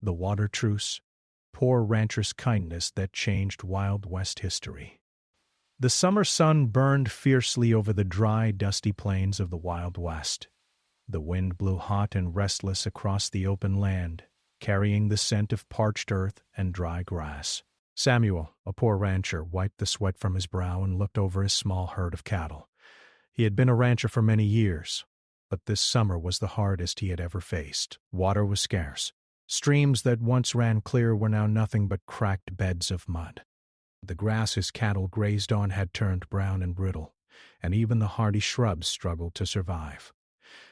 The Water Truce, poor rancher's kindness that changed Wild West history. The summer sun burned fiercely over the dry, dusty plains of the Wild West. The wind blew hot and restless across the open land, carrying the scent of parched earth and dry grass. Samuel, a poor rancher, wiped the sweat from his brow and looked over his small herd of cattle. He had been a rancher for many years, but this summer was the hardest he had ever faced. Water was scarce. Streams that once ran clear were now nothing but cracked beds of mud. The grass his cattle grazed on had turned brown and brittle, and even the hardy shrubs struggled to survive.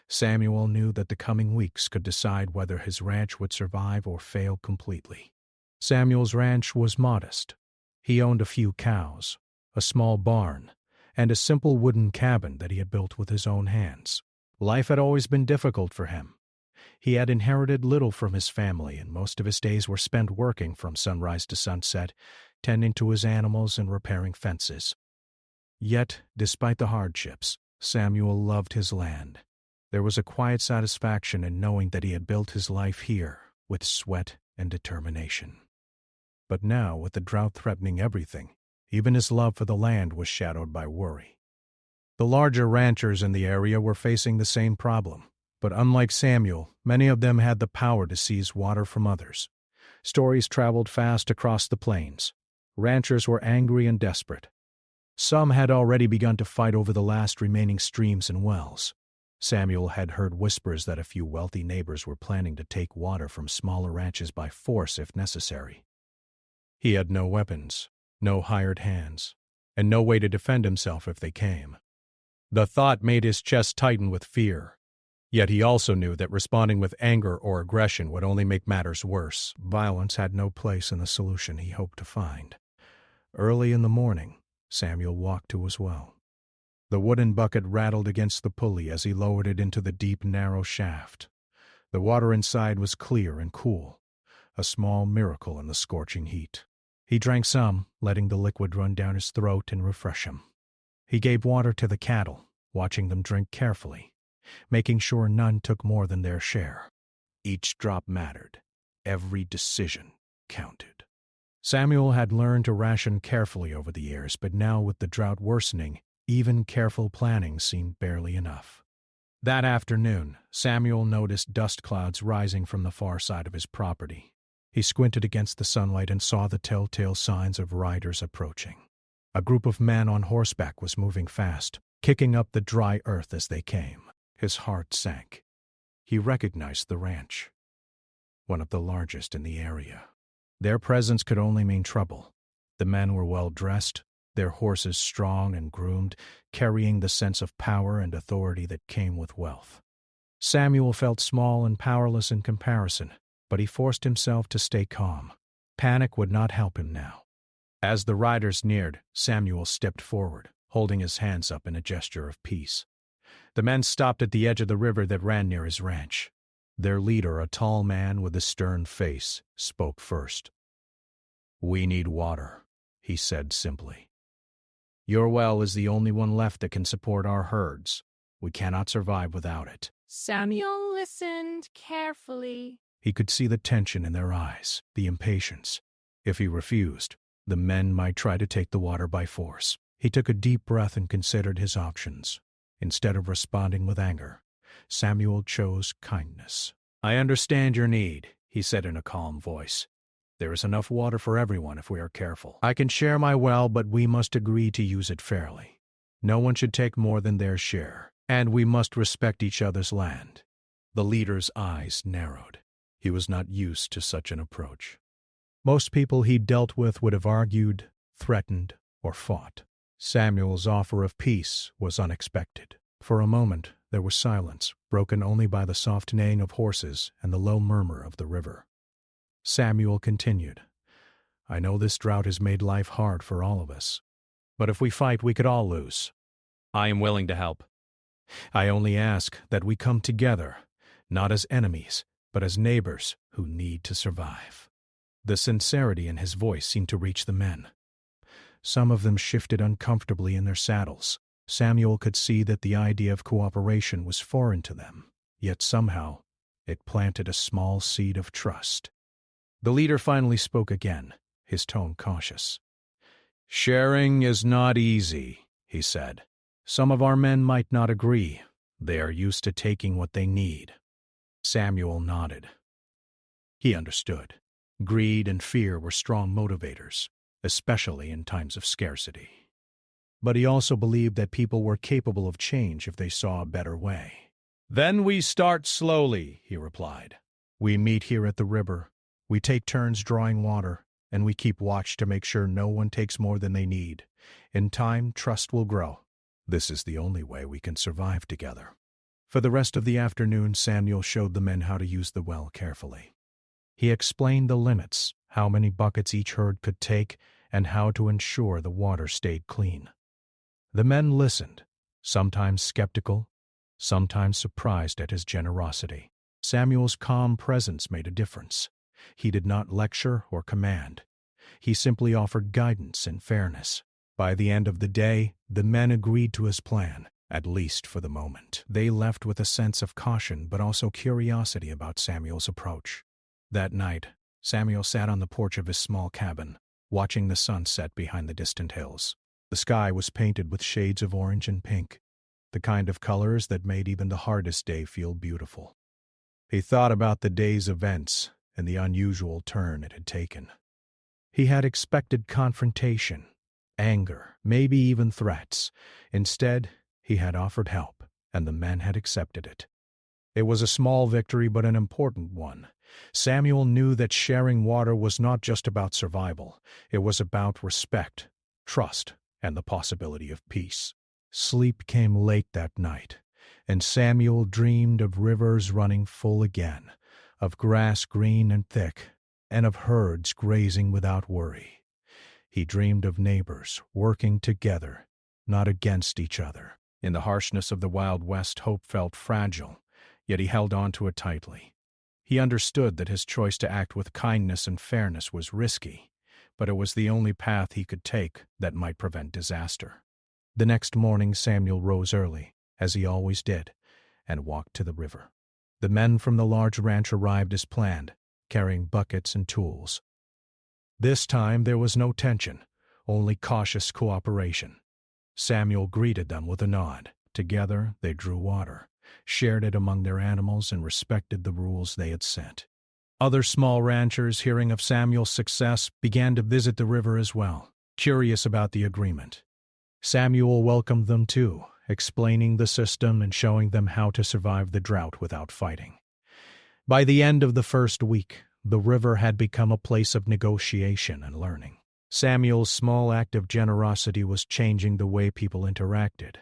Samuel knew that the coming weeks could decide whether his ranch would survive or fail completely. Samuel's ranch was modest. He owned a few cows, a small barn, and a simple wooden cabin that he had built with his own hands. Life had always been difficult for him. He had inherited little from his family, and most of his days were spent working from sunrise to sunset, tending to his animals and repairing fences. Yet, despite the hardships, Samuel loved his land. There was a quiet satisfaction in knowing that he had built his life here with sweat and determination. But now, with the drought threatening everything, even his love for the land was shadowed by worry. The larger ranchers in the area were facing the same problem, but unlike Samuel, many of them had the power to seize water from others. Stories traveled fast across the plains. Ranchers were angry and desperate. Some had already begun to fight over the last remaining streams and wells. Samuel had heard whispers that a few wealthy neighbors were planning to take water from smaller ranches by force if necessary. He had no weapons, no hired hands, and no way to defend himself if they came. The thought made his chest tighten with fear. Yet he also knew that responding with anger or aggression would only make matters worse. Violence had no place in the solution he hoped to find. Early in the morning, Samuel walked to his well. The wooden bucket rattled against the pulley as he lowered it into the deep, narrow shaft. The water inside was clear and cool, a small miracle in the scorching heat. He drank some, letting the liquid run down his throat and refresh him. He gave water to the cattle, watching them drink carefully, making sure none took more than their share. Each drop mattered. Every decision counted. Samuel had learned to ration carefully over the years, but now with the drought worsening, even careful planning seemed barely enough. That afternoon, Samuel noticed dust clouds rising from the far side of his property. He squinted against the sunlight and saw the telltale signs of riders approaching. A group of men on horseback was moving fast, kicking up the dry earth as they came. His heart sank. He recognized the ranch, one of the largest in the area. Their presence could only mean trouble. The men were well dressed, their horses strong and groomed, carrying the sense of power and authority that came with wealth. Samuel felt small and powerless in comparison, but he forced himself to stay calm. Panic would not help him now. As the riders neared, Samuel stepped forward, holding his hands up in a gesture of peace. The men stopped at the edge of the river that ran near his ranch. Their leader, a tall man with a stern face, spoke first. "We need water," he said simply. "Your well is the only one left that can support our herds. We cannot survive without it." Samuel listened carefully. He could see the tension in their eyes, the impatience. If he refused, the men might try to take the water by force. He took a deep breath and considered his options. Instead of responding with anger, Samuel chose kindness. "I understand your need," he said in a calm voice. "There is enough water for everyone if we are careful. I can share my well, but we must agree to use it fairly. No one should take more than their share, and we must respect each other's land." The leader's eyes narrowed. He was not used to such an approach. Most people he dealt with would have argued, threatened, or fought. Samuel's offer of peace was unexpected. For a moment, there was silence, broken only by the soft neighing of horses and the low murmur of the river. Samuel continued, "I know this drought has made life hard for all of us, but if we fight, we could all lose. I am willing to help. I only ask that we come together, not as enemies, but as neighbors who need to survive." The sincerity in his voice seemed to reach the men. Some of them shifted uncomfortably in their saddles. Samuel could see that the idea of cooperation was foreign to them, yet somehow it planted a small seed of trust. The leader finally spoke again, his tone cautious. "Sharing is not easy," he said. "Some of our men might not agree. They are used to taking what they need." Samuel nodded. He understood. Greed and fear were strong motivators, especially in times of scarcity. But he also believed that people were capable of change if they saw a better way. "Then we start slowly," he replied. "We meet here at the river. We take turns drawing water, and we keep watch to make sure no one takes more than they need. In time, trust will grow. This is the only way we can survive together." For the rest of the afternoon, Samuel showed the men how to use the well carefully. He explained the limits, how many buckets each herd could take, and how to ensure the water stayed clean. The men listened, sometimes skeptical, sometimes surprised at his generosity. Samuel's calm presence made a difference. He did not lecture or command. He simply offered guidance and fairness. By the end of the day, the men agreed to his plan, at least for the moment. They left with a sense of caution but also curiosity about Samuel's approach. That night, Samuel sat on the porch of his small cabin, watching the sun set behind the distant hills. The sky was painted with shades of orange and pink, the kind of colors that made even the hardest day feel beautiful. He thought about the day's events and the unusual turn it had taken. He had expected confrontation, anger, maybe even threats. Instead, he had offered help, and the men had accepted it. It was a small victory but an important one. Samuel knew that sharing water was not just about survival. It was about respect, trust, and the possibility of peace. Sleep came late that night, and Samuel dreamed of rivers running full again, of grass green and thick, and of herds grazing without worry. He dreamed of neighbors working together, not against each other. In the harshness of the Wild West, hope felt fragile, yet he held on to it tightly. He understood that his choice to act with kindness and fairness was risky, but it was the only path he could take that might prevent disaster. The next morning Samuel rose early, as he always did, and walked to the river. The men from the large ranch arrived as planned, carrying buckets and tools. This time there was no tension, only cautious cooperation. Samuel greeted them with a nod. Together they drew water, shared it among their animals, and respected the rules they had set. Other small ranchers, hearing of Samuel's success, began to visit the river as well, curious about the agreement. Samuel welcomed them too, explaining the system and showing them how to survive the drought without fighting. By the end of the first week, the river had become a place of negotiation and learning. Samuel's small act of generosity was changing the way people interacted.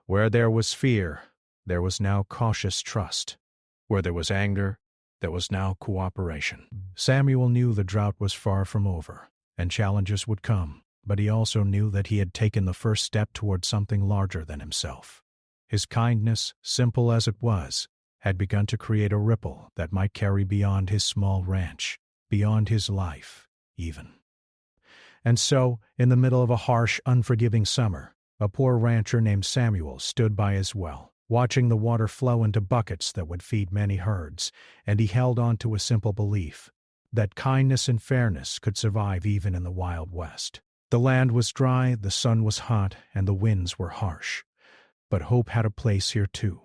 Where there was fear, there was now cautious trust. Where there was anger, there was now cooperation. Samuel knew the drought was far from over, and challenges would come, but he also knew that he had taken the first step toward something larger than himself. His kindness, simple as it was, had begun to create a ripple that might carry beyond his small ranch, beyond his life, even. And so, in the middle of a harsh, unforgiving summer, a poor rancher named Samuel stood by his well, watching the water flow into buckets that would feed many herds, and he held on to a simple belief that kindness and fairness could survive even in the Wild West. The land was dry, the sun was hot, and the winds were harsh. But hope had a place here too,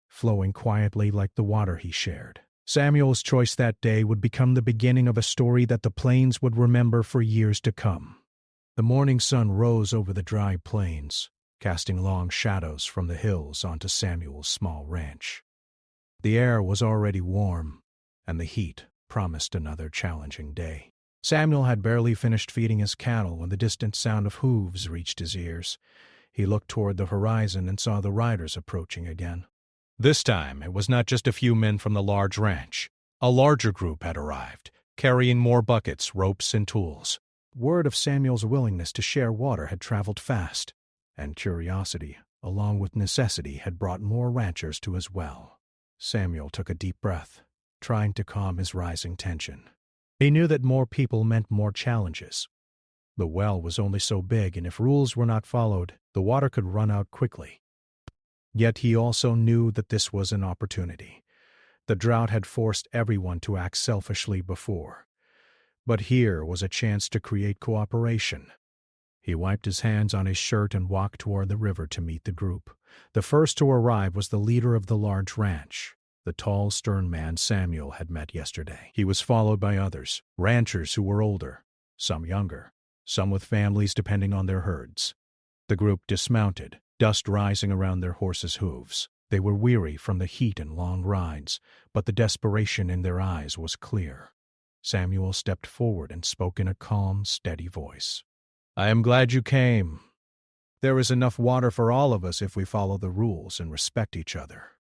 flowing quietly like the water he shared. Samuel's choice that day would become the beginning of a story that the plains would remember for years to come. The morning sun rose over the dry plains, casting long shadows from the hills onto Samuel's small ranch. The air was already warm, and the heat promised another challenging day. Samuel had barely finished feeding his cattle when the distant sound of hooves reached his ears. He looked toward the horizon and saw the riders approaching again. This time, it was not just a few men from the large ranch. A larger group had arrived, carrying more buckets, ropes, and tools. Word of Samuel's willingness to share water had traveled fast, and curiosity, along with necessity, had brought more ranchers to his well. Samuel took a deep breath, trying to calm his rising tension. He knew that more people meant more challenges. The well was only so big, and if rules were not followed, the water could run out quickly. Yet he also knew that this was an opportunity. The drought had forced everyone to act selfishly before. But here was a chance to create cooperation. He wiped his hands on his shirt and walked toward the river to meet the group. The first to arrive was the leader of the large ranch, the tall, stern man Samuel had met yesterday. He was followed by others, ranchers who were older, some younger, some with families depending on their herds. The group dismounted, dust rising around their horses' hooves. They were weary from the heat and long rides, but the desperation in their eyes was clear. Samuel stepped forward and spoke in a calm, steady voice. "I am glad you came. There is enough water for all of us if we follow the rules and respect each other."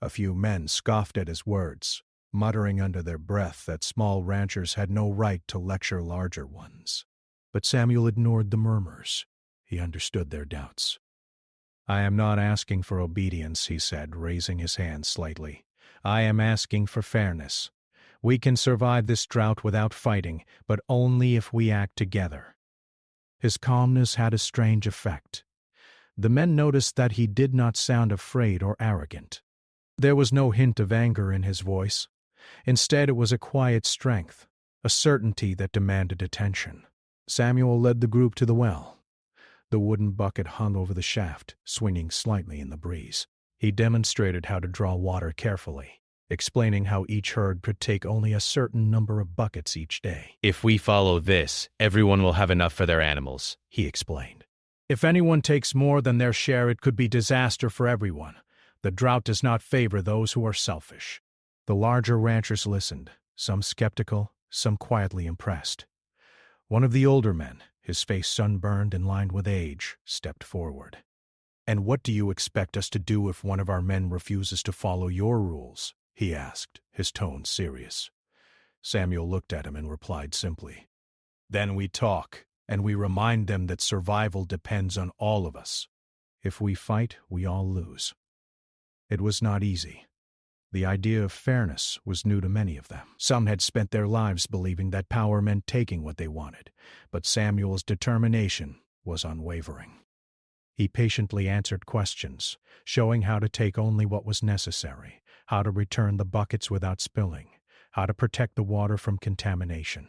A few men scoffed at his words, muttering under their breath that small ranchers had no right to lecture larger ones. But Samuel ignored the murmurs. He understood their doubts. "I am not asking for obedience," he said, raising his hand slightly. "I am asking for fairness. We can survive this drought without fighting, but only if we act together." His calmness had a strange effect. The men noticed that he did not sound afraid or arrogant. There was no hint of anger in his voice. Instead, it was a quiet strength, a certainty that demanded attention. Samuel led the group to the well. The wooden bucket hung over the shaft, swinging slightly in the breeze. He demonstrated how to draw water carefully, explaining how each herd could take only a certain number of buckets each day. "If we follow this, everyone will have enough for their animals," he explained. "If anyone takes more than their share, it could be disaster for everyone. The drought does not favor those who are selfish." The larger ranchers listened, some skeptical, some quietly impressed. One of the older men, his face sunburned and lined with age, stepped forward. "And what do you expect us to do if one of our men refuses to follow your rules?" he asked, his tone serious. Samuel looked at him and replied simply, "Then we talk, and we remind them that survival depends on all of us. If we fight, we all lose." It was not easy. The idea of fairness was new to many of them. Some had spent their lives believing that power meant taking what they wanted, but Samuel's determination was unwavering. He patiently answered questions, showing how to take only what was necessary, how to return the buckets without spilling, how to protect the water from contamination.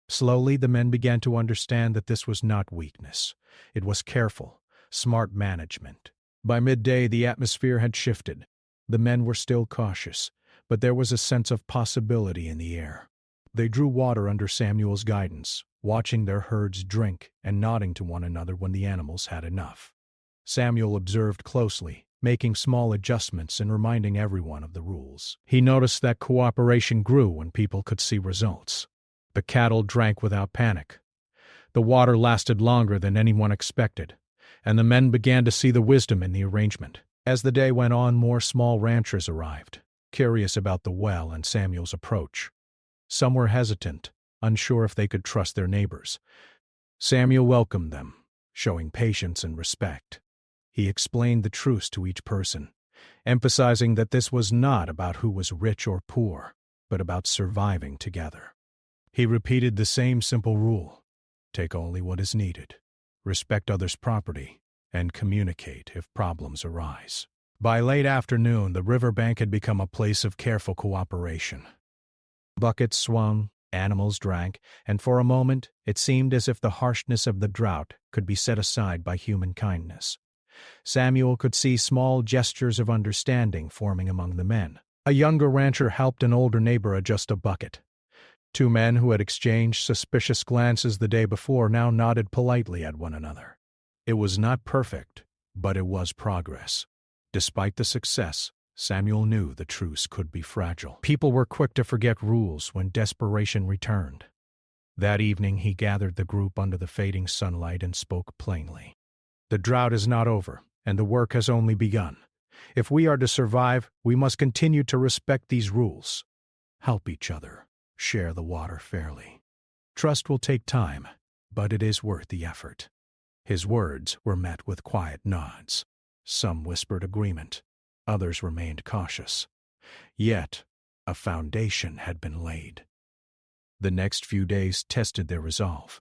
Slowly, the men began to understand that this was not weakness. It was careful, smart management. By midday, the atmosphere had shifted. The men were still cautious, but there was a sense of possibility in the air. They drew water under Samuel's guidance, watching their herds drink and nodding to one another when the animals had enough. Samuel observed closely, making small adjustments and reminding everyone of the rules. He noticed that cooperation grew when people could see results. The cattle drank without panic. The water lasted longer than anyone expected, and the men began to see the wisdom in the arrangement. As the day went on, more small ranchers arrived, curious about the well and Samuel's approach. Some were hesitant, unsure if they could trust their neighbors. Samuel welcomed them, showing patience and respect. He explained the truce to each person, emphasizing that this was not about who was rich or poor, but about surviving together. He repeated the same simple rule: take only what is needed, respect others' property, and communicate if problems arise. By late afternoon, the riverbank had become a place of careful cooperation. Buckets swung, animals drank, and for a moment it seemed as if the harshness of the drought could be set aside by human kindness. Samuel could see small gestures of understanding forming among the men. A younger rancher helped an older neighbor adjust a bucket. Two men who had exchanged suspicious glances the day before now nodded politely at one another. It was not perfect, but it was progress. Despite the success, Samuel knew the truce could be fragile. People were quick to forget rules when desperation returned. That evening he gathered the group under the fading sunlight and spoke plainly. "The drought is not over, and the work has only begun. If we are to survive, we must continue to respect these rules. Help each other, share the water fairly. Trust will take time, but it is worth the effort." His words were met with quiet nods. Some whispered agreement. Others remained cautious. Yet, a foundation had been laid. The next few days tested their resolve.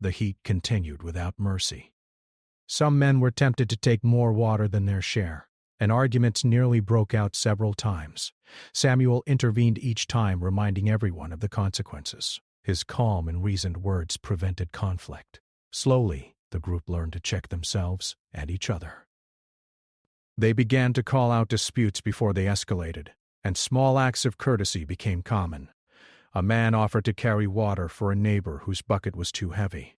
The heat continued without mercy. Some men were tempted to take more water than their share, and arguments nearly broke out several times. Samuel intervened each time, reminding everyone of the consequences. His calm and reasoned words prevented conflict. Slowly, the group learned to check themselves and each other. They began to call out disputes before they escalated, and small acts of courtesy became common. A man offered to carry water for a neighbor whose bucket was too heavy.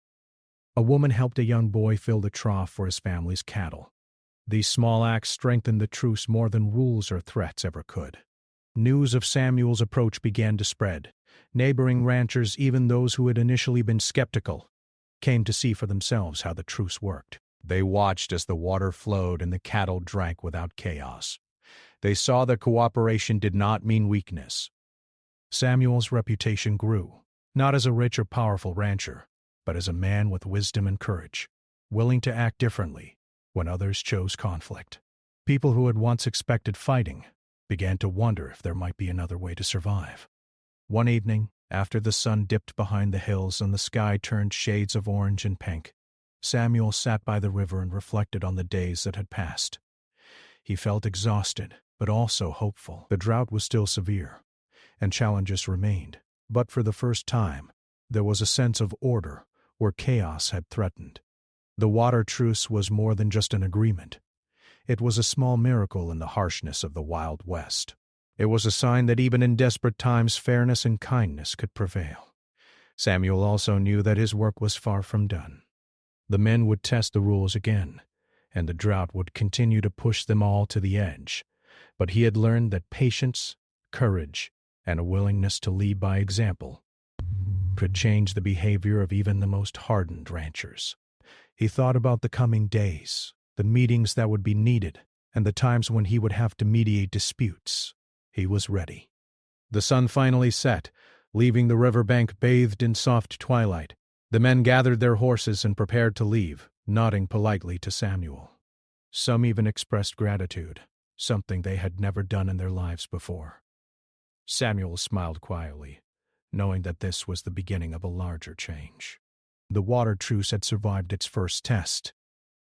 A woman helped a young boy fill the trough for his family's cattle. These small acts strengthened the truce more than rules or threats ever could. News of Samuel's approach began to spread. Neighboring ranchers, even those who had initially been skeptical, came to see for themselves how the truce worked. They watched as the water flowed and the cattle drank without chaos. They saw that cooperation did not mean weakness. Samuel's reputation grew, not as a rich or powerful rancher, but as a man with wisdom and courage, willing to act differently when others chose conflict. People who had once expected fighting began to wonder if there might be another way to survive. One evening, after the sun dipped behind the hills and the sky turned shades of orange and pink, Samuel sat by the river and reflected on the days that had passed. He felt exhausted, but also hopeful. The drought was still severe, and challenges remained, but for the first time, there was a sense of order where chaos had threatened. The water truce was more than just an agreement. It was a small miracle in the harshness of the Wild West. It was a sign that even in desperate times fairness and kindness could prevail. Samuel also knew that his work was far from done. The men would test the rules again, and the drought would continue to push them all to the edge. But he had learned that patience, courage, and a willingness to lead by example could change the behavior of even the most hardened ranchers. He thought about the coming days, the meetings that would be needed, and the times when he would have to mediate disputes. He was ready. The sun finally set, leaving the riverbank bathed in soft twilight. The men gathered their horses and prepared to leave, nodding politely to Samuel. Some even expressed gratitude, something they had never done in their lives before. Samuel smiled quietly, knowing that this was the beginning of a larger change. The water truce had survived its first test.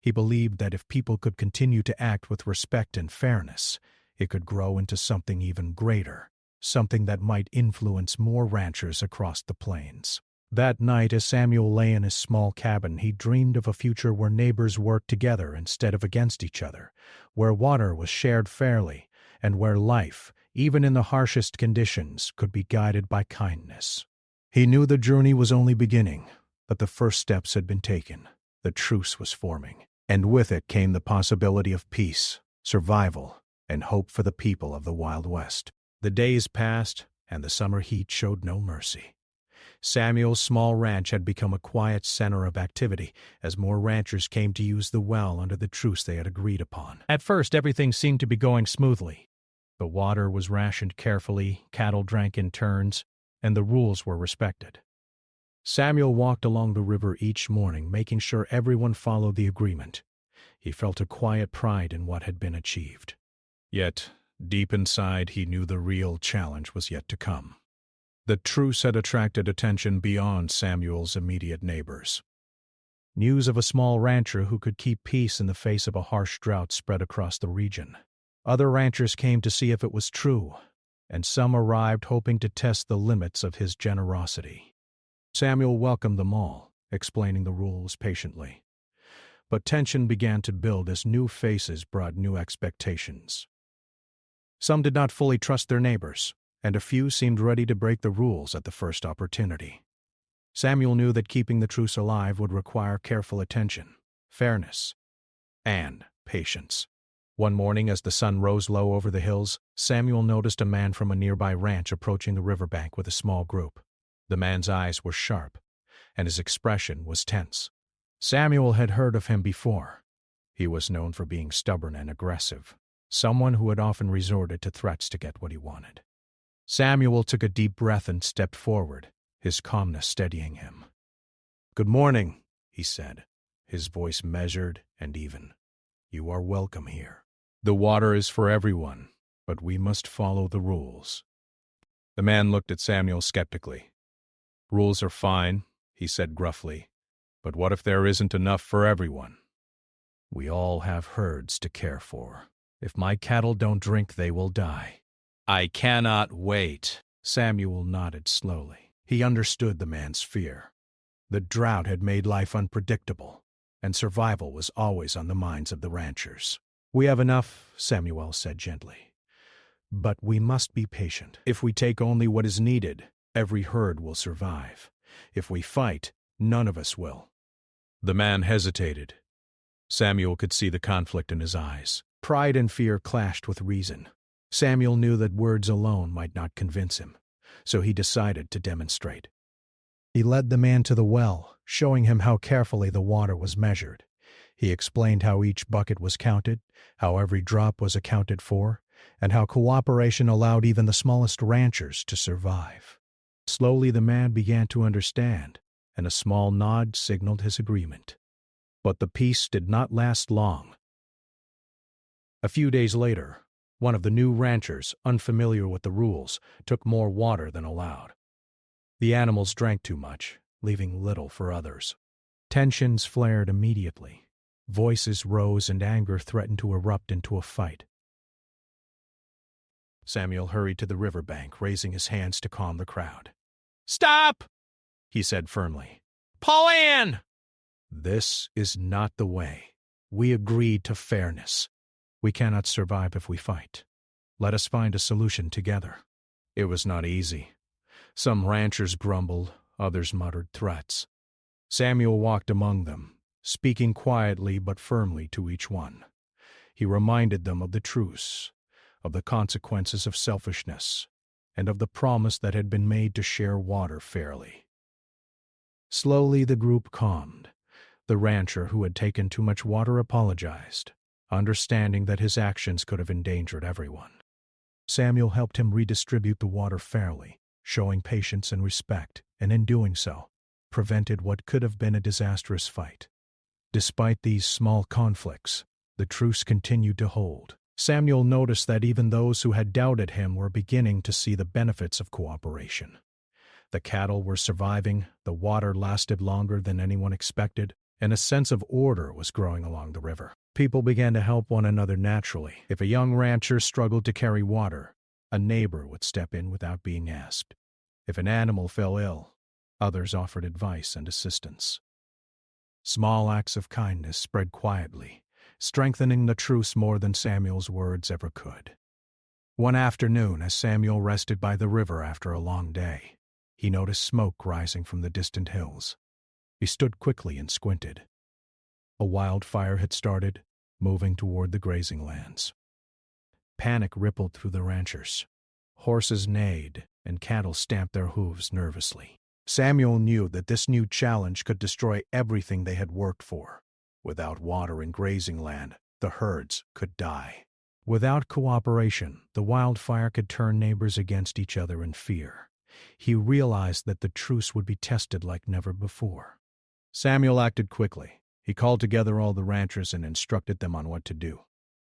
He believed that if people could continue to act with respect and fairness, it could grow into something even greater, something that might influence more ranchers across the plains. That night, as Samuel lay in his small cabin, he dreamed of a future where neighbors worked together instead of against each other, where water was shared fairly, and where life, even in the harshest conditions, could be guided by kindness. He knew the journey was only beginning, that the first steps had been taken. The truce was forming, and with it came the possibility of peace, survival, and hope for the people of the Wild West. The days passed, and the summer heat showed no mercy. Samuel's small ranch had become a quiet center of activity as more ranchers came to use the well under the truce they had agreed upon. At first, everything seemed to be going smoothly. The water was rationed carefully, cattle drank in turns, and the rules were respected. Samuel walked along the river each morning, making sure everyone followed the agreement. He felt a quiet pride in what had been achieved. Yet, deep inside, he knew the real challenge was yet to come. The truce had attracted attention beyond Samuel's immediate neighbors. News of a small rancher who could keep peace in the face of a harsh drought spread across the region. Other ranchers came to see if it was true, and some arrived hoping to test the limits of his generosity. Samuel welcomed them all, explaining the rules patiently. But tension began to build as new faces brought new expectations. Some did not fully trust their neighbors, and a few seemed ready to break the rules at the first opportunity. Samuel knew that keeping the truce alive would require careful attention, fairness, and patience. One morning, as the sun rose low over the hills, Samuel noticed a man from a nearby ranch approaching the riverbank with a small group. The man's eyes were sharp, and his expression was tense. Samuel had heard of him before. He was known for being stubborn and aggressive, someone who had often resorted to threats to get what he wanted. Samuel took a deep breath and stepped forward, his calmness steadying him. "Good morning," he said, his voice measured and even. "You are welcome here. The water is for everyone, but we must follow the rules." The man looked at Samuel skeptically. "Rules are fine," he said gruffly, "but what if there isn't enough for everyone? We all have herds to care for. If my cattle don't drink, they will die." "I cannot wait." Samuel nodded slowly. He understood the man's fear. The drought had made life unpredictable, and survival was always on the minds of the ranchers. "We have enough," Samuel said gently. "But we must be patient. If we take only what is needed, every herd will survive. If we fight, none of us will." The man hesitated. Samuel could see the conflict in his eyes. Pride and fear clashed with reason. Samuel knew that words alone might not convince him, so he decided to demonstrate. He led the man to the well, showing him how carefully the water was measured. He explained how each bucket was counted, how every drop was accounted for, and how cooperation allowed even the smallest ranchers to survive. Slowly the man began to understand, and a small nod signaled his agreement. But the peace did not last long. A few days later, one of the new ranchers, unfamiliar with the rules, took more water than allowed. The animals drank too much, leaving little for others. Tensions flared immediately. Voices rose and anger threatened to erupt into a fight. Samuel hurried to the riverbank, raising his hands to calm the crowd. "Stop!" he said firmly. "Pull in!" "This is not the way. We agreed to fairness. We cannot survive if we fight. Let us find a solution together." It was not easy. Some ranchers grumbled, others muttered threats. Samuel walked among them, speaking quietly but firmly to each one. He reminded them of the truce, of the consequences of selfishness, and of the promise that had been made to share water fairly. Slowly the group calmed. The rancher who had taken too much water apologized, understanding that his actions could have endangered everyone. Samuel helped him redistribute the water fairly, showing patience and respect, and in doing so, prevented what could have been a disastrous fight. Despite these small conflicts, the truce continued to hold. Samuel noticed that even those who had doubted him were beginning to see the benefits of cooperation. The cattle were surviving, the water lasted longer than anyone expected, and a sense of order was growing along the river. People began to help one another naturally. If a young rancher struggled to carry water, a neighbor would step in without being asked. If an animal fell ill, others offered advice and assistance. Small acts of kindness spread quietly, strengthening the truce more than Samuel's words ever could. One afternoon, as Samuel rested by the river after a long day, he noticed smoke rising from the distant hills. He stood quickly and squinted. A wildfire had started, moving toward the grazing lands. Panic rippled through the ranchers. Horses neighed, and cattle stamped their hooves nervously. Samuel knew that this new challenge could destroy everything they had worked for. Without water and grazing land, the herds could die. Without cooperation, the wildfire could turn neighbors against each other in fear. He realized that the truce would be tested like never before. Samuel acted quickly. He called together all the ranchers and instructed them on what to do.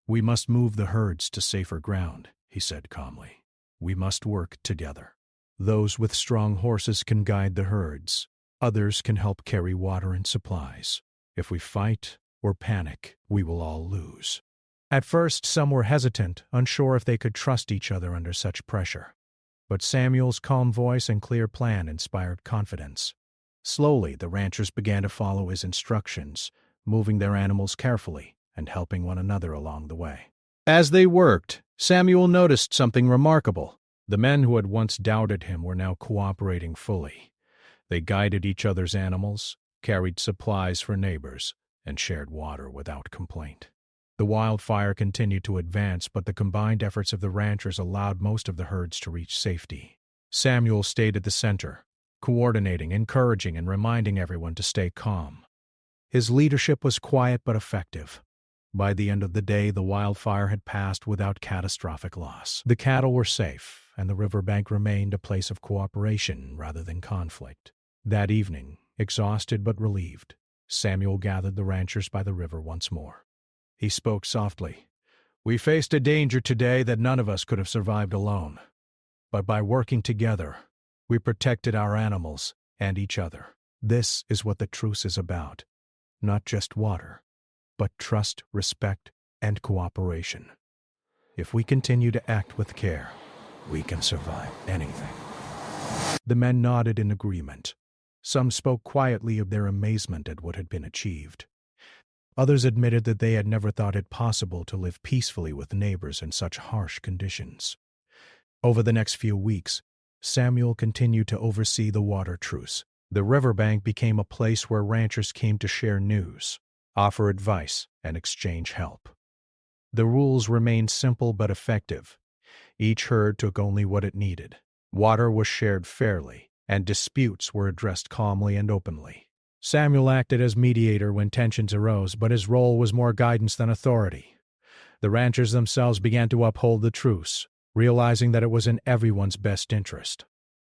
"We must move the herds to safer ground," he said calmly. "We must work together. Those with strong horses can guide the herds. Others can help carry water and supplies. If we fight or panic, we will all lose." At first, some were hesitant, unsure if they could trust each other under such pressure. But Samuel's calm voice and clear plan inspired confidence. Slowly, the ranchers began to follow his instructions, moving their animals carefully and helping one another along the way. As they worked, Samuel noticed something remarkable. The men who had once doubted him were now cooperating fully. They guided each other's animals, carried supplies for neighbors, and shared water without complaint. The wildfire continued to advance, but the combined efforts of the ranchers allowed most of the herds to reach safety. Samuel stayed at the center, coordinating, encouraging, and reminding everyone to stay calm. His leadership was quiet but effective. By the end of the day, the wildfire had passed without catastrophic loss. The cattle were safe, and the riverbank remained a place of cooperation rather than conflict. That evening, exhausted but relieved, Samuel gathered the ranchers by the river once more. He spoke softly. "We faced a danger today that none of us could have survived alone. But by working together, we protected our animals and each other. This is what the truce is about. Not just water, but trust, respect, and cooperation. If we continue to act with care, we can survive anything." The men nodded in agreement. Some spoke quietly of their amazement at what had been achieved. Others admitted that they had never thought it possible to live peacefully with neighbors in such harsh conditions. Over the next few weeks, Samuel continued to oversee the water truce. The riverbank became a place where ranchers came to share news, offer advice, and exchange help. The rules remained simple but effective. Each herd took only what it needed. Water was shared fairly, and disputes were addressed calmly and openly. Samuel acted as mediator when tensions arose, but his role was more guidance than authority. The ranchers themselves began to uphold the truce, realizing that it was in everyone's best interest.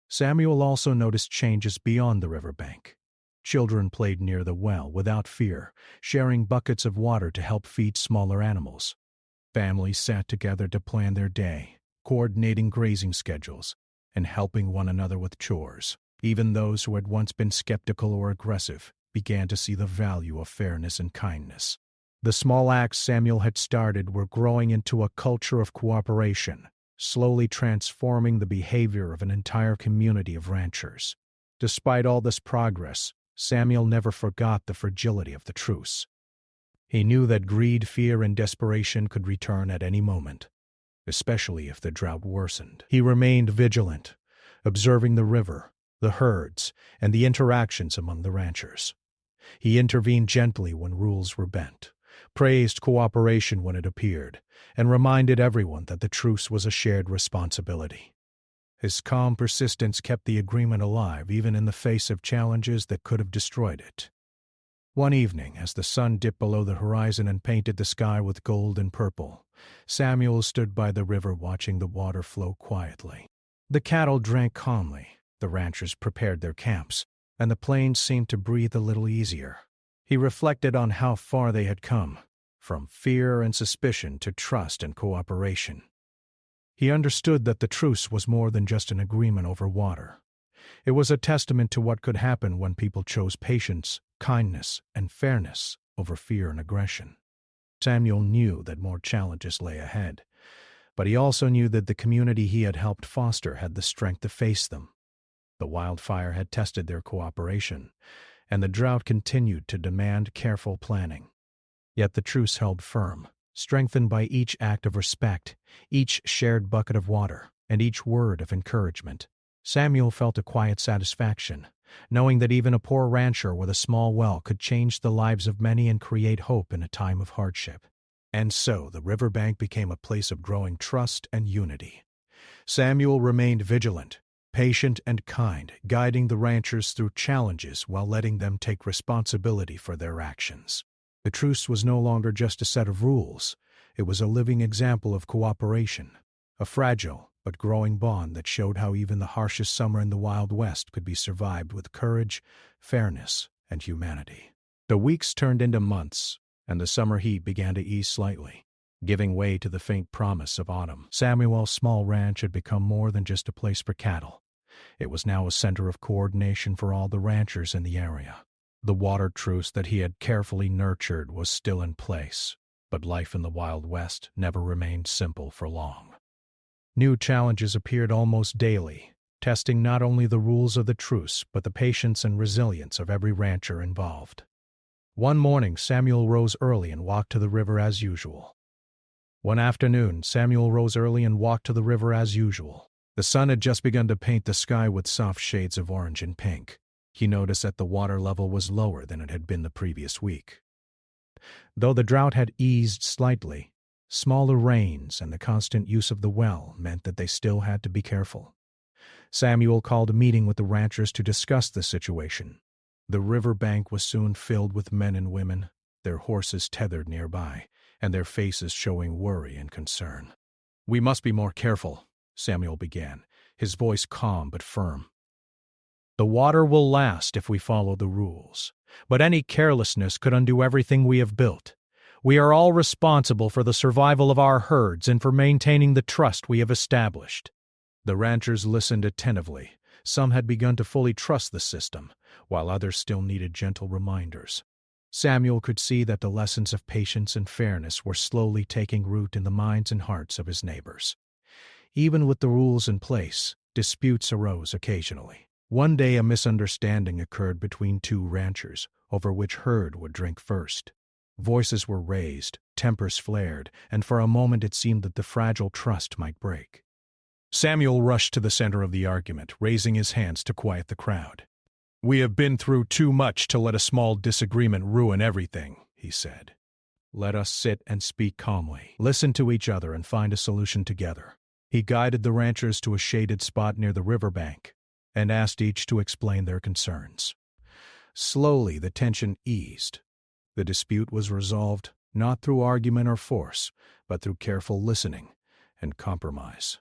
Samuel also noticed changes beyond the riverbank. Children played near the well without fear, sharing buckets of water to help feed smaller animals. Families sat together to plan their day, coordinating grazing schedules, and helping one another with chores. Even those who had once been skeptical or aggressive began to see the value of fairness and kindness. The small acts Samuel had started were growing into a culture of cooperation, slowly transforming the behavior of an entire community of ranchers. Despite all this progress, Samuel never forgot the fragility of the truce. He knew that greed, fear, and desperation could return at any moment, especially if the drought worsened. He remained vigilant, observing the river, the herds, and the interactions among the ranchers. He intervened gently when rules were bent, praised cooperation when it appeared, and reminded everyone that the truce was a shared responsibility. His calm persistence kept the agreement alive even in the face of challenges that could have destroyed it. One evening, as the sun dipped below the horizon and painted the sky with gold and purple, Samuel stood by the river watching the water flow quietly. The cattle drank calmly, the ranchers prepared their camps, and the plains seemed to breathe a little easier. He reflected on how far they had come, from fear and suspicion to trust and cooperation. He understood that the truce was more than just an agreement over water. It was a testament to what could happen when people chose patience, kindness, and fairness over fear and aggression. Samuel knew that more challenges lay ahead, but he also knew that the community he had helped foster had the strength to face them. The wildfire had tested their cooperation, and the drought continued to demand careful planning. Yet the truce held firm, strengthened by each act of respect, each shared bucket of water, and each word of encouragement. Samuel felt a quiet satisfaction, knowing that even a poor rancher with a small well could change the lives of many and create hope in a time of hardship. And so the riverbank became a place of growing trust and unity. Samuel remained vigilant, patient and kind, guiding the ranchers through challenges while letting them take responsibility for their actions. The truce was no longer just a set of rules. It was a living example of cooperation, a fragile but growing bond that showed how even the harshest summer in the Wild West could be survived with courage, fairness, and humanity. The weeks turned into months, and the summer heat began to ease slightly, giving way to the faint promise of autumn. Samuel's small ranch had become more than just a place for cattle. It was now a center of coordination for all the ranchers in the area. The water truce that he had carefully nurtured was still in place, but life in the Wild West never remained simple for long. New challenges appeared almost daily, testing not only the rules of the truce but the patience and resilience of every rancher involved. One morning, Samuel rose early and walked to the river as usual. One afternoon, Samuel rose early and walked to the river as usual. The sun had just begun to paint the sky with soft shades of orange and pink. He noticed that the water level was lower than it had been the previous week. Though the drought had eased slightly, smaller rains and the constant use of the well meant that they still had to be careful. Samuel called a meeting with the ranchers to discuss the situation. The river bank was soon filled with men and women, their horses tethered nearby, and their faces showing worry and concern. "We must be more careful," Samuel began, his voice calm but firm. "The water will last if we follow the rules, but any carelessness could undo everything we have built. We are all responsible for the survival of our herds and for maintaining the trust we have established." The ranchers listened attentively. Some had begun to fully trust the system, while others still needed gentle reminders. Samuel could see that the lessons of patience and fairness were slowly taking root in the minds and hearts of his neighbors. Even with the rules in place, Disputes arose occasionally. One day a misunderstanding occurred between two ranchers over which herd would drink first. Voices were raised, tempers flared, and for a moment it seemed that the fragile trust might break. Samuel rushed to the center of the argument, raising his hands to quiet the crowd. "We have been through too much to let a small disagreement ruin everything," he said. "Let us sit and speak calmly, listen to each other, and find a solution together." He guided the ranchers to a shaded spot near the riverbank and asked each to explain their concerns. Slowly, the tension eased. The dispute was resolved not through argument or force, but through careful listening and compromise.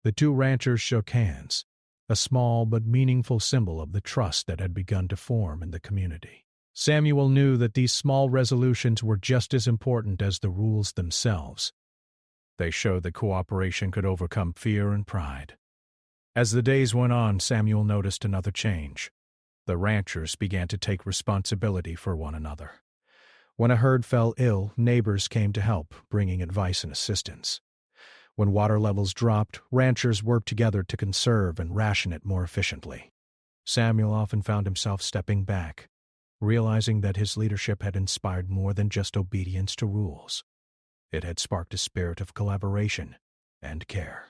The two ranchers shook hands, a small but meaningful symbol of the trust that had begun to form in the community. Samuel knew that these small resolutions were just as important as the rules themselves. They showed that cooperation could overcome fear and pride. As the days went on, Samuel noticed another change. The ranchers began to take responsibility for one another. When a herd fell ill, neighbors came to help, bringing advice and assistance. When water levels dropped, ranchers worked together to conserve and ration it more efficiently. Samuel often found himself stepping back, realizing that his leadership had inspired more than just obedience to rules. It had sparked a spirit of collaboration and care.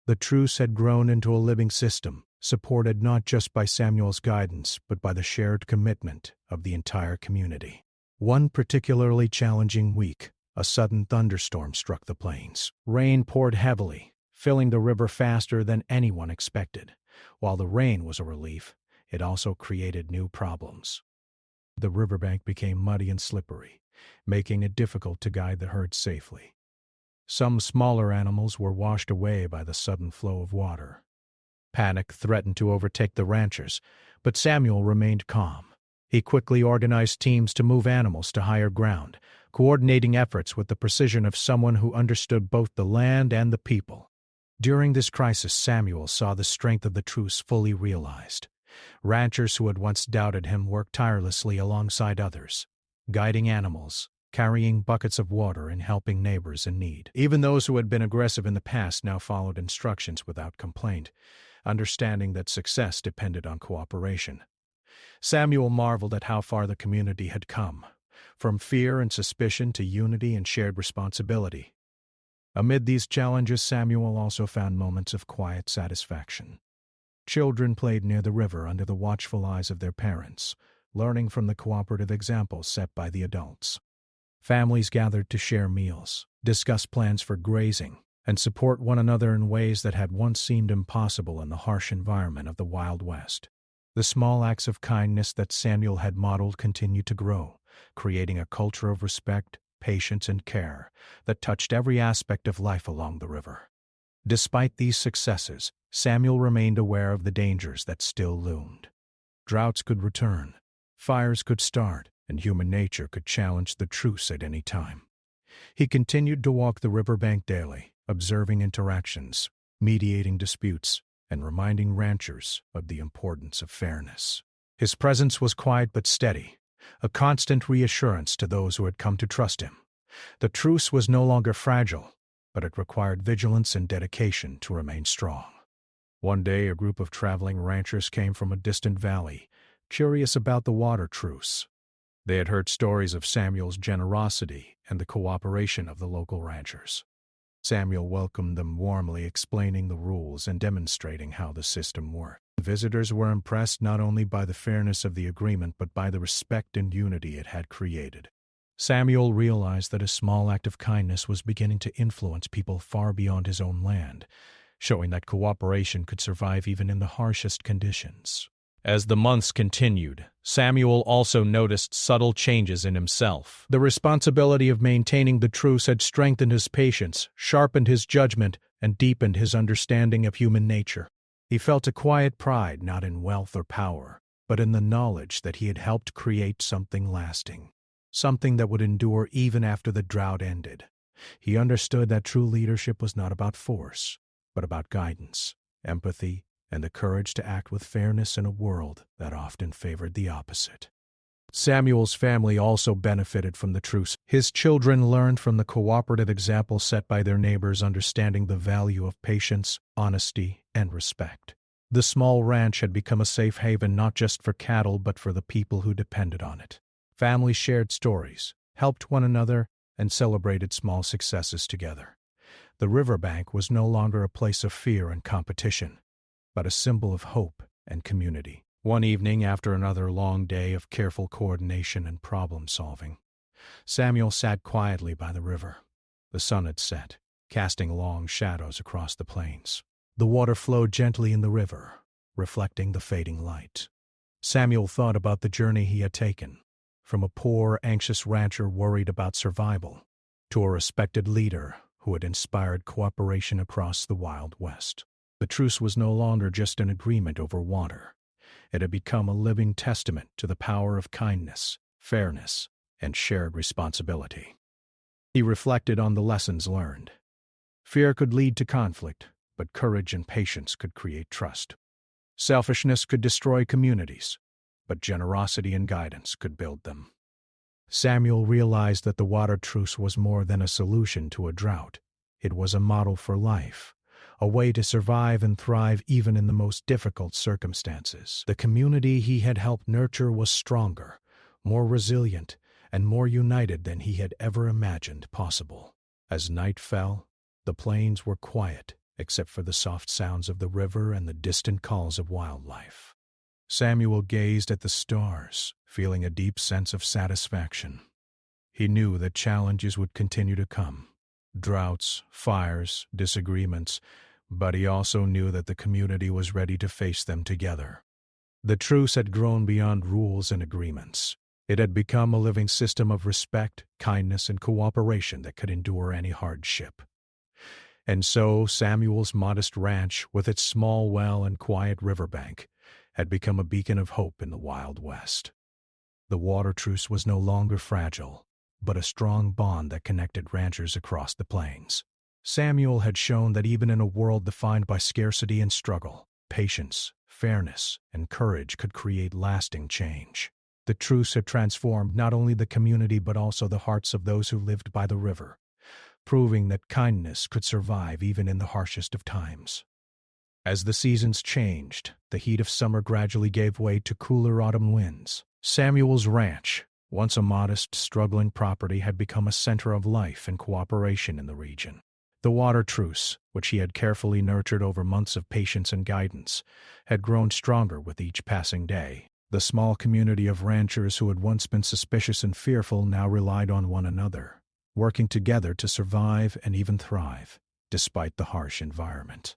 The truce had grown into a living system, supported not just by Samuel's guidance, but by the shared commitment of the entire community. One particularly challenging week, a sudden thunderstorm struck the plains. Rain poured heavily, filling the river faster than anyone expected. While the rain was a relief, it also created new problems. The riverbank became muddy and slippery, making it difficult to guide the herd safely. Some smaller animals were washed away by the sudden flow of water. Panic threatened to overtake the ranchers, but Samuel remained calm. He quickly organized teams to move animals to higher ground, coordinating efforts with the precision of someone who understood both the land and the people. During this crisis, Samuel saw the strength of the truce fully realized. Ranchers who had once doubted him worked tirelessly alongside others, guiding animals, carrying buckets of water, and helping neighbors in need. Even those who had been aggressive in the past now followed instructions without complaint, understanding that success depended on cooperation. Samuel marveled at how far the community had come, from fear and suspicion to unity and shared responsibility. Amid these challenges, Samuel also found moments of quiet satisfaction. Children played near the river under the watchful eyes of their parents, learning from the cooperative examples set by the adults. Families gathered to share meals, discuss plans for grazing, and support one another in ways that had once seemed impossible in the harsh environment of the Wild West. The small acts of kindness that Samuel had modeled continued to grow, creating a culture of respect, patience, and care that touched every aspect of life along the river. Despite these successes, Samuel remained aware of the dangers that still loomed. Droughts could return, fires could start, and human nature could challenge the truce at any time. He continued to walk the riverbank daily, observing interactions, mediating disputes, and reminding ranchers of the importance of fairness. His presence was quiet but steady, a constant reassurance to those who had come to trust him. The truce was no longer fragile, but it required vigilance and dedication to remain strong. One day, a group of traveling ranchers came from a distant valley, curious about the water truce. They had heard stories of Samuel's generosity and the cooperation of the local ranchers. Samuel welcomed them warmly, explaining the rules and demonstrating how the system worked. The visitors were impressed not only by the fairness of the agreement but by the respect and unity it had created. Samuel realized that a small act of kindness was beginning to influence people far beyond his own land, showing that cooperation could survive even in the harshest conditions. As the months continued, Samuel also noticed subtle changes in himself. The responsibility of maintaining the truce had strengthened his patience, sharpened his judgment, and deepened his understanding of human nature. He felt a quiet pride not in wealth or power, but in the knowledge that he had helped create something lasting, something that would endure even after the drought ended. He understood that true leadership was not about force, but about guidance, empathy, and the courage to act with fairness in a world that often favored the opposite. Samuel's family also benefited from the truce. His children learned from the cooperative example set by their neighbors, understanding the value of patience, honesty, and respect. The small ranch had become a safe haven not just for cattle but for the people who depended on it. Families shared stories, helped one another, and celebrated small successes together. The riverbank was no longer a place of fear and competition, but a symbol of hope and community. One evening, after another long day of careful coordination and problem-solving, Samuel sat quietly by the river. The sun had set, casting long shadows across the plains. The water flowed gently in the river, reflecting the fading light. Samuel thought about the journey he had taken, from a poor, anxious rancher worried about survival, to a respected leader who had inspired cooperation across the Wild West. The truce was no longer just an agreement over water. It had become a living testament to the power of kindness, fairness, and shared responsibility. He reflected on the lessons learned. Fear could lead to conflict, but courage and patience could create trust. Selfishness could destroy communities, but generosity and guidance could build them. Samuel realized that the water truce was more than a solution to a drought. It was a model for life, a way to survive and thrive even in the most difficult circumstances. The community he had helped nurture was stronger, more resilient, and more united than he had ever imagined possible. As night fell, the plains were quiet, except for the soft sounds of the river and the distant calls of wildlife. Samuel gazed at the stars, feeling a deep sense of satisfaction. He knew that challenges would continue to come. Droughts, fires, disagreements, but he also knew that the community was ready to face them together. The truce had grown beyond rules and agreements. It had become a living system of respect, kindness, and cooperation that could endure any hardship. And so Samuel's modest ranch, with its small well and quiet riverbank, had become a beacon of hope in the Wild West. The water truce was no longer fragile, but a strong bond that connected ranchers across the plains. Samuel had shown that even in a world defined by scarcity and struggle, patience, fairness, and courage could create lasting change. The truce had transformed not only the community but also the hearts of those who lived by the river, proving that kindness could survive even in the harshest of times. As the seasons changed, the heat of summer gradually gave way to cooler autumn winds. Samuel's ranch, once a modest, struggling property, had become a center of life and cooperation in the region. The water truce, which he had carefully nurtured over months of patience and guidance, had grown stronger with each passing day. The small community of ranchers who had once been suspicious and fearful now relied on one another, working together to survive and even thrive, despite the harsh environment.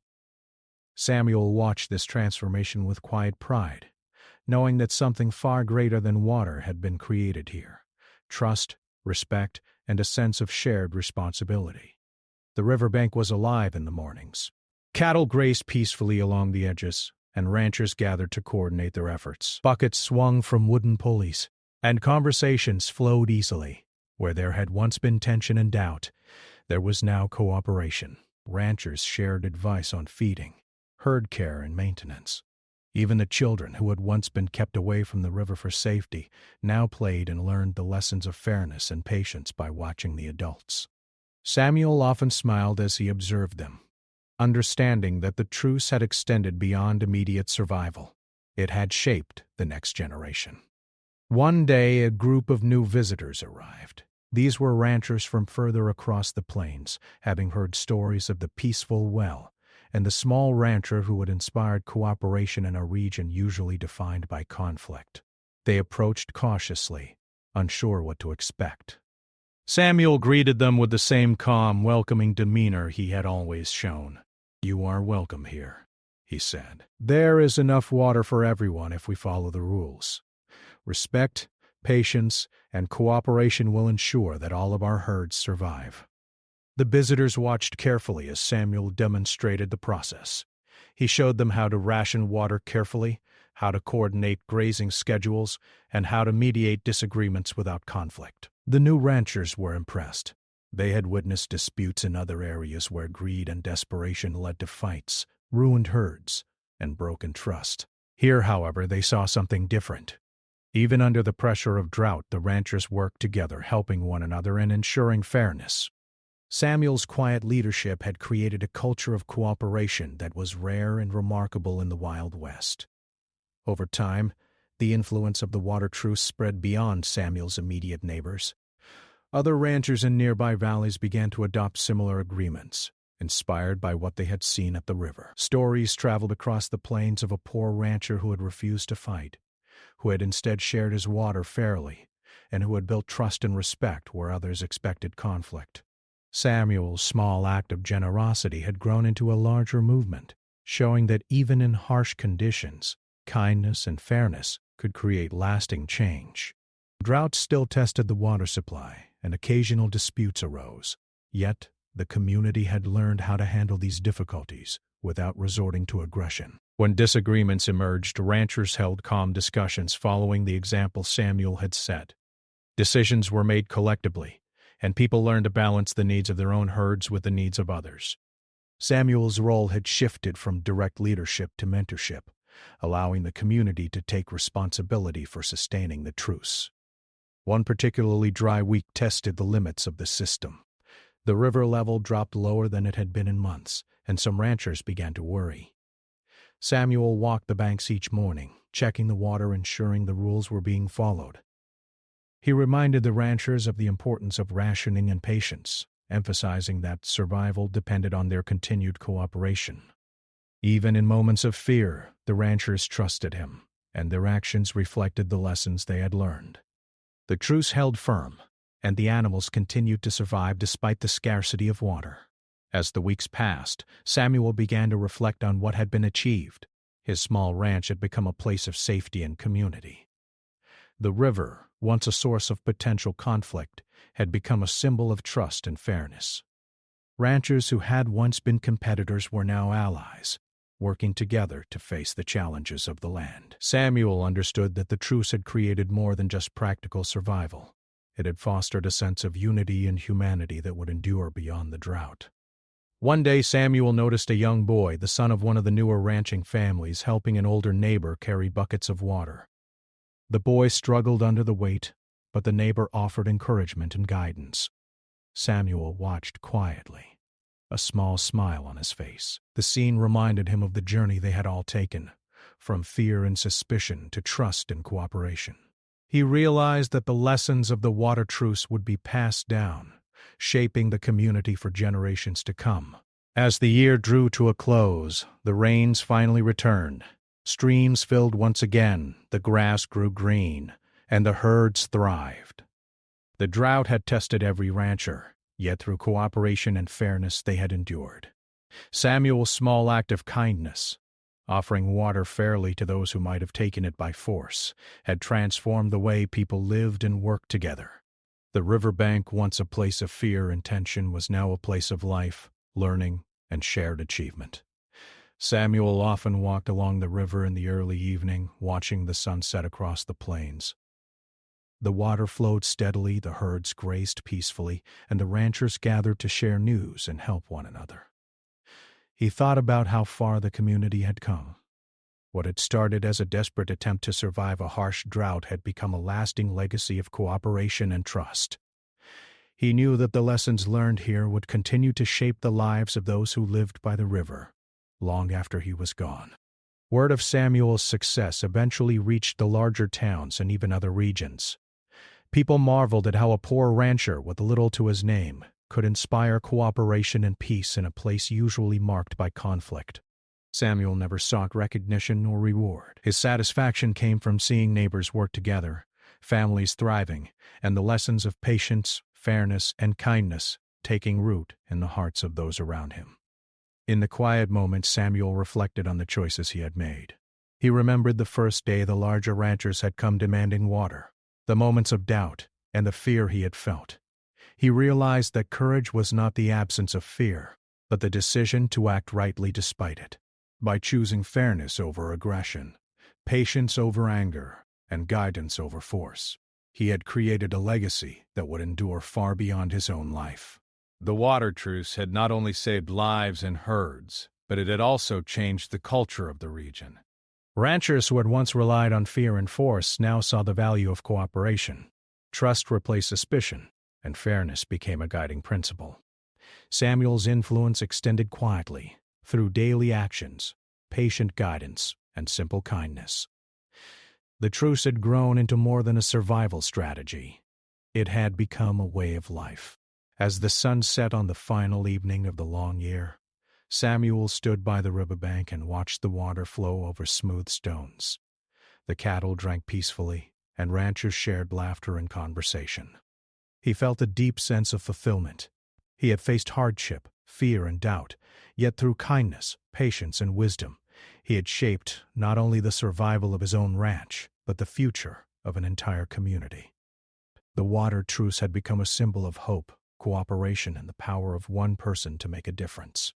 Samuel watched this transformation with quiet pride, knowing that something far greater than water had been created here: trust, respect, and a sense of shared responsibility. The riverbank was alive in the mornings. Cattle grazed peacefully along the edges, and ranchers gathered to coordinate their efforts. Buckets swung from wooden pulleys, and conversations flowed easily. Where there had once been tension and doubt, there was now cooperation. Ranchers shared advice on feeding, herd care, and maintenance. Even the children, who had once been kept away from the river for safety, now played and learned the lessons of fairness and patience by watching the adults. Samuel often smiled as he observed them, understanding that the truce had extended beyond immediate survival. It had shaped the next generation. One day, a group of new visitors arrived. These were ranchers from further across the plains, having heard stories of the peaceful well and the small rancher who had inspired cooperation in a region usually defined by conflict. They approached cautiously, unsure what to expect. Samuel greeted them with the same calm, welcoming demeanor he had always shown. "You are welcome here," he said. "There is enough water for everyone if we follow the rules. Respect, patience, and cooperation will ensure that all of our herds survive." The visitors watched carefully as Samuel demonstrated the process. He showed them how to ration water carefully, how to coordinate grazing schedules, and how to mediate disagreements without conflict. The new ranchers were impressed. They had witnessed disputes in other areas where greed and desperation led to fights, ruined herds, and broken trust. Here, however, they saw something different. Even under the pressure of drought, the ranchers worked together, helping one another and ensuring fairness. Samuel's quiet leadership had created a culture of cooperation that was rare and remarkable in the Wild West. Over time, the influence of the water truce spread beyond Samuel's immediate neighbors. Other ranchers in nearby valleys began to adopt similar agreements, inspired by what they had seen at the river. Stories traveled across the plains of a poor rancher who had refused to fight, who had instead shared his water fairly, and who had built trust and respect where others expected conflict. Samuel's small act of generosity had grown into a larger movement, showing that even in harsh conditions, kindness and fairness could create lasting change. Droughts still tested the water supply, and occasional disputes arose. Yet, the community had learned how to handle these difficulties without resorting to aggression. When disagreements emerged, ranchers held calm discussions following the example Samuel had set. Decisions were made collectively, and people learned to balance the needs of their own herds with the needs of others. Samuel's role had shifted from direct leadership to mentorship, allowing the community to take responsibility for sustaining the truce. One particularly dry week tested the limits of the system. The river level dropped lower than it had been in months, and some ranchers began to worry. Samuel walked the banks each morning, checking the water, ensuring the rules were being followed. He reminded the ranchers of the importance of rationing and patience, emphasizing that survival depended on their continued cooperation. Even in moments of fear, the ranchers trusted him, and their actions reflected the lessons they had learned. The truce held firm, and the animals continued to survive despite the scarcity of water. As the weeks passed, Samuel began to reflect on what had been achieved. His small ranch had become a place of safety and community. The river, once a source of potential conflict, had become a symbol of trust and fairness. Ranchers who had once been competitors were now allies, working together to face the challenges of the land. Samuel understood that the truce had created more than just practical survival. It had fostered a sense of unity and humanity that would endure beyond the drought. One day Samuel noticed a young boy, the son of one of the newer ranching families, helping an older neighbor carry buckets of water. The boy struggled under the weight, but the neighbor offered encouragement and guidance. Samuel watched quietly, a small smile on his face. The scene reminded him of the journey they had all taken, from fear and suspicion to trust and cooperation. He realized that the lessons of the water truce would be passed down, shaping the community for generations to come. As the year drew to a close, the rains finally returned. Streams filled once again, the grass grew green, and the herds thrived. The drought had tested every rancher, yet through cooperation and fairness they had endured. Samuel's small act of kindness, offering water fairly to those who might have taken it by force, had transformed the way people lived and worked together. The riverbank, once a place of fear and tension, was now a place of life, learning, and shared achievement. Samuel often walked along the river in the early evening, watching the sun set across the plains. The water flowed steadily, the herds grazed peacefully, and the ranchers gathered to share news and help one another. He thought about how far the community had come. What had started as a desperate attempt to survive a harsh drought had become a lasting legacy of cooperation and trust. He knew that the lessons learned here would continue to shape the lives of those who lived by the river, long after he was gone. Word of Samuel's success eventually reached the larger towns and even other regions. People marveled at how a poor rancher with little to his name could inspire cooperation and peace in a place usually marked by conflict. Samuel never sought recognition or reward. His satisfaction came from seeing neighbors work together, families thriving, and the lessons of patience, fairness, and kindness taking root in the hearts of those around him. In the quiet moments, Samuel reflected on the choices he had made. He remembered the first day the larger ranchers had come demanding water, the moments of doubt, and the fear he had felt. He realized that courage was not the absence of fear, but the decision to act rightly despite it. By choosing fairness over aggression, patience over anger, and guidance over force, he had created a legacy that would endure far beyond his own life. The water truce had not only saved lives and herds, but it had also changed the culture of the region. Ranchers who had once relied on fear and force now saw the value of cooperation. Trust replaced suspicion, and fairness became a guiding principle. Samuel's influence extended quietly, through daily actions, patient guidance, and simple kindness. The truce had grown into more than a survival strategy. It had become a way of life. As the sun set on the final evening of the long year, Samuel stood by the riverbank and watched the water flow over smooth stones. The cattle drank peacefully, and ranchers shared laughter and conversation. He felt a deep sense of fulfillment. He had faced hardship, fear, and doubt, yet through kindness, patience, and wisdom, he had shaped not only the survival of his own ranch, but the future of an entire community. The water truce had become a symbol of hope, cooperation, and the power of one person to make a difference.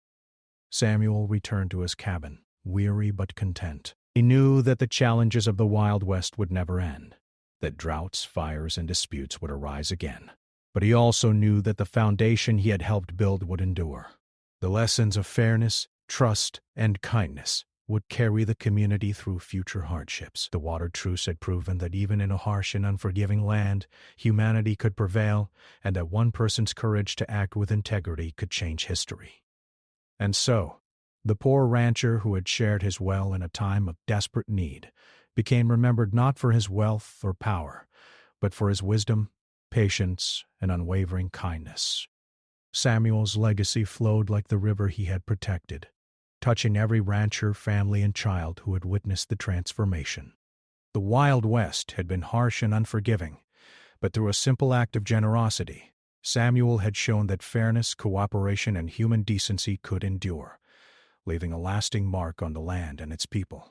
Samuel returned to his cabin, weary but content. He knew that the challenges of the Wild West would never end, that droughts, fires, and disputes would arise again. But he also knew that the foundation he had helped build would endure. The lessons of fairness, trust, and kindness would carry the community through future hardships. The water truce had proven that even in a harsh and unforgiving land, humanity could prevail, and that one person's courage to act with integrity could change history. And so, the poor rancher who had shared his well in a time of desperate need became remembered not for his wealth or power, but for his wisdom, patience, and unwavering kindness. Samuel's legacy flowed like the river he had protected, touching every rancher, family, and child who had witnessed the transformation. The Wild West had been harsh and unforgiving, but through a simple act of generosity, Samuel had shown that fairness, cooperation, and human decency could endure, leaving a lasting mark on the land and its people.